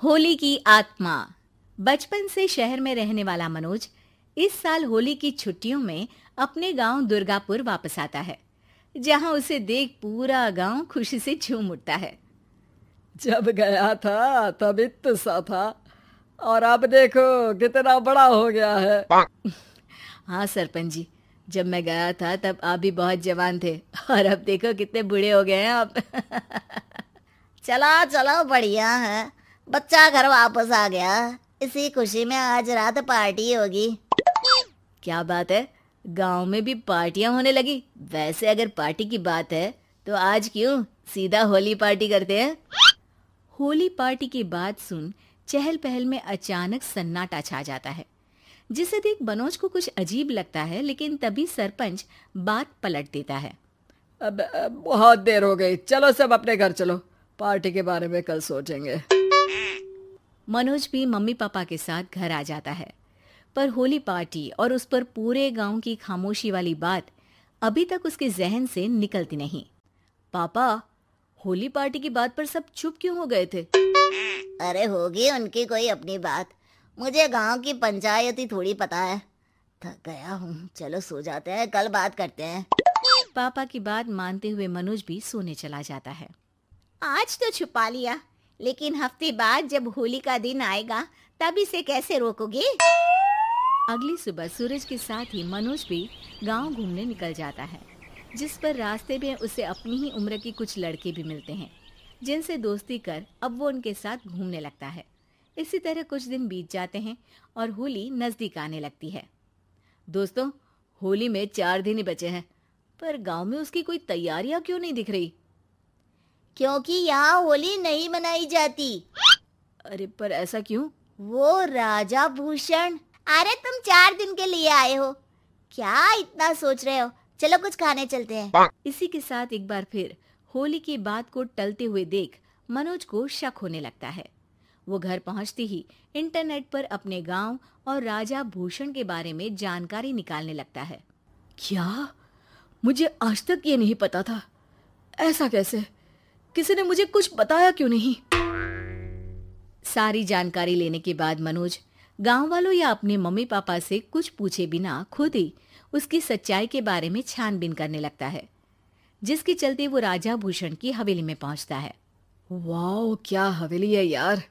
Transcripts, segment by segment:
होली की आत्मा। बचपन से शहर में रहने वाला मनोज इस साल होली की छुट्टियों में अपने गांव दुर्गापुर वापस आता है, जहां उसे देख पूरा गांव खुशी से झूम उठता है। जब गया था तब इतना सा था और अब देखो कितना बड़ा हो गया है। हाँ सरपंच जी, जब मैं गया था तब आप भी बहुत जवान थे और अब देखो कितने बूढ़े हो गए हैं आप। चलो चलो, बढ़िया है, बच्चा घर वापस आ गया। इसी खुशी में आज रात पार्टी होगी। क्या बात है, गांव में भी पार्टियां होने लगी। वैसे अगर पार्टी की बात है तो आज क्यों सीधा होली पार्टी करते हैं। होली पार्टी की बात सुन चहल पहल में अचानक सन्नाटा छा जाता है, जिसे देख मनोज को कुछ अजीब लगता है। लेकिन तभी सरपंच बात पलट देता है। अब बहुत देर हो गई, चलो सब अपने घर चलो, पार्टी के बारे में कल सोचेंगे। मनोज भी मम्मी पापा के साथ घर आ जाता है, पर होली पार्टी और उस पर पूरे गांव की खामोशी वाली बात अभी तक उसके जहन से निकलती नहीं। पापा, होली पार्टी की बात पर सब चुप क्यों हो गए थे? अरे होगी उनकी कोई अपनी बात, मुझे गांव की पंचायत ही थोड़ी पता है। थक गया हूँ, चलो सो जाते हैं, कल बात करते हैं। पापा की बात मानते हुए मनोज भी सोने चला जाता है। आज तो छुपा लिया, लेकिन हफ्ते बाद जब होली का दिन आएगा तब इसे कैसे रोकोगे? अगली सुबह सूरज के साथ ही मनोज भी गांव घूमने निकल जाता है, जिस पर रास्ते में उसे अपनी ही उम्र के कुछ लड़के भी मिलते हैं, जिनसे दोस्ती कर अब वो उनके साथ घूमने लगता है। इसी तरह कुछ दिन बीत जाते हैं और होली नजदीक आने लगती है। दोस्तों, होली में 4 दिन ही बचे हैं, पर गांव में उसकी कोई तैयारियां क्यों नहीं दिख रही? क्योंकि यहाँ होली नहीं मनाई जाती। अरे पर ऐसा क्यों? वो राजा भूषण। अरे तुम 4 दिन के लिए आए हो, क्या इतना सोच रहे हो? चलो कुछ खाने चलते हैं। इसी के साथ एक बार फिर होली की बात को टलते हुए देख मनोज को शक होने लगता है। वो घर पहुंचते ही इंटरनेट पर अपने गांव और राजा भूषण के बारे में जानकारी निकालने लगता है। क्या? मुझे आज तक ये नहीं पता था। ऐसा कैसे? किसी ने मुझे कुछ बताया क्यों नहीं? सारी जानकारी लेने के बाद मनोज गांव वालों या अपने मम्मी पापा से कुछ पूछे बिना खुद ही उसकी सच्चाई के बारे में छानबीन करने लगता है, जिसके चलते वो राजा भूषण की हवेली में पहुंचता है। वाह, क्या हवेली है यार!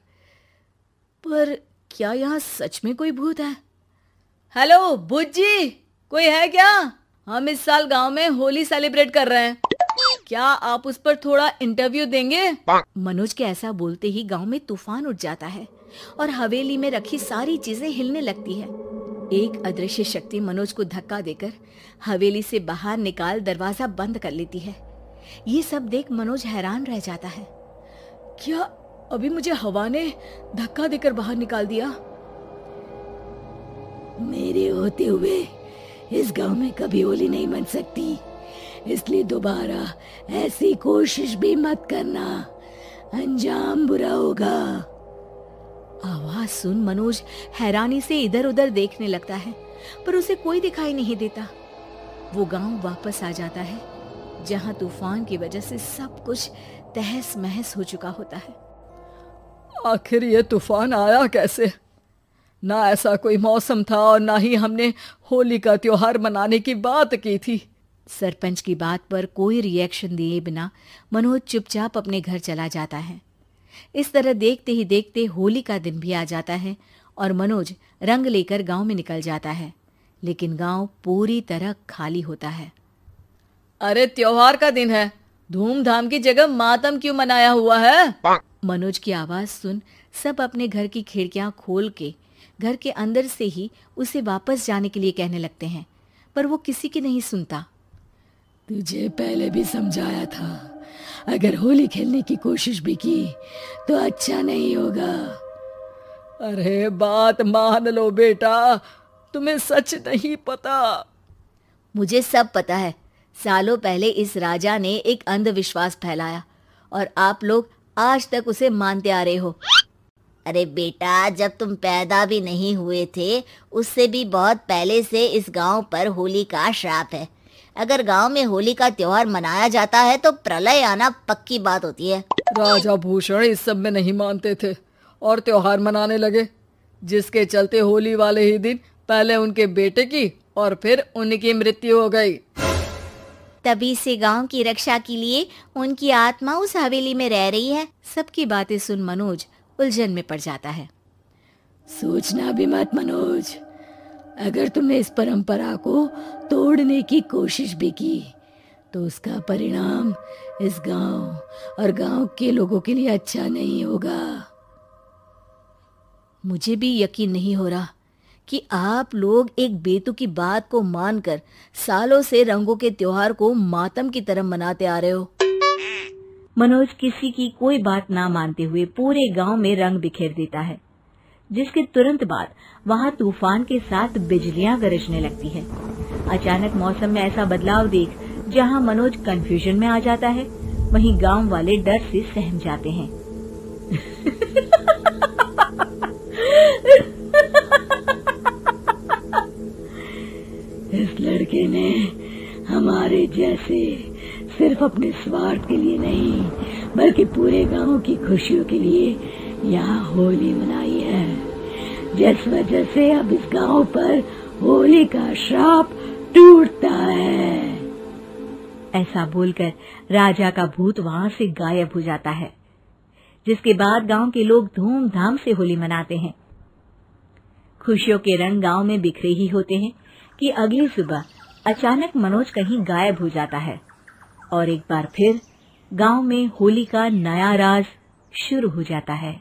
पर क्या यहाँ सच में कोई भूत है? हेलो भूत जी, कोई है क्या? हम इस साल गांव में होली सेलिब्रेट कर रहे हैं, क्या आप उस पर थोड़ा इंटरव्यू देंगे? मनोज के ऐसा बोलते ही गांव में तूफान उठ जाता है और हवेली में रखी सारी चीजें हिलने लगती है। एक अदृश्य शक्ति मनोज को धक्का देकर हवेली से बाहर निकाल दरवाजा बंद कर लेती है। ये सब देख मनोज हैरान रह जाता है। क्या अभी मुझे हवा ने धक्का देकर बाहर निकाल दिया? मेरे होते हुए इस गांव में कभी होली नहीं मन सकती, इसलिए दोबारा ऐसी कोशिश भी मत करना, अंजाम बुरा होगा। आवाज सुन मनोज हैरानी से इधर उधर देखने लगता है, पर उसे कोई दिखाई नहीं देता। वो गांव वापस आ जाता है, जहां तूफान की वजह से सब कुछ तहस महस हो चुका होता है। आखिर ये तूफान आया कैसे? ना ऐसा कोई मौसम था और ना ही हमने होली का त्योहार मनाने की बात की थी। सरपंच की बात पर कोई रिएक्शन दिए बिना मनोज चुपचाप अपने घर चला जाता है। इस तरह देखते ही देखते होली का दिन भी आ जाता है और मनोज रंग लेकर गांव में निकल जाता है, लेकिन गांव पूरी तरह खाली होता है। अरे त्योहार का दिन है, धूमधाम की जगह मातम क्यों मनाया हुआ है? मनोज की आवाज सुन सब अपने घर की खिड़कियां खोल के घर के अंदर से ही उसे वापस जाने के लिए कहने लगते हैं, पर वो किसी की नहीं सुनता। तुझे पहले भी समझाया था, अगर होली खेलने की कोशिश भी की तो अच्छा नहीं होगा। अरे बात मान लो बेटा, तुम्हें सच नहीं पता। मुझे सब पता है। सालों पहले इस राजा ने एक अंधविश्वास फैलाया और आप लोग आज तक उसे मानते आ रहे हो। अरे बेटा, जब तुम पैदा भी नहीं हुए थे उससे भी बहुत पहले से इस गांव पर होली का श्राप है। अगर गांव में होली का त्योहार मनाया जाता है तो प्रलय आना पक्की बात होती है। राजा भूषण इस सब में नहीं मानते थे और त्योहार मनाने लगे, जिसके चलते होली वाले ही दिन पहले उनके बेटे की और फिर उनकी मृत्यु हो गई। तभी से गांव की रक्षा के लिए उनकी आत्मा उस हवेली में रह रही है। सबकी बातें सुन मनोज उलझन में पड़ जाता है। सोचना भी मत मनोज, अगर तुमने इस परंपरा को तोड़ने की कोशिश भी की तो उसका परिणाम इस गांव और गांव के लोगों के लिए अच्छा नहीं होगा। मुझे भी यकीन नहीं हो रहा कि आप लोग एक बेतुकी बात को मानकर सालों से रंगों के त्योहार को मातम की तरह मनाते आ रहे हो। मनोज किसी की कोई बात ना मानते हुए पूरे गांव में रंग बिखेर देता है, जिसके तुरंत बाद वहां तूफान के साथ बिजलियां गरजने लगती है। अचानक मौसम में ऐसा बदलाव देख जहां मनोज कंफ्यूजन में आ जाता है, वहीं गांव वाले डर से सहम जाते हैं। इस लड़के ने हमारे जैसे सिर्फ अपने स्वार्थ के लिए नहीं बल्कि पूरे गांव की खुशियों के लिए यहाँ होली मनाई है, जिस वजह से अब इस गांव पर होली का श्राप टूटता है। ऐसा बोलकर राजा का भूत वहां से गायब हो जाता है, जिसके बाद गांव के लोग धूमधाम से होली मनाते हैं। खुशियों के रंग गांव में बिखरे ही होते हैं कि अगली सुबह अचानक मनोज कहीं गायब हो जाता है और एक बार फिर गांव में होली का नया राज शुरू हो जाता है।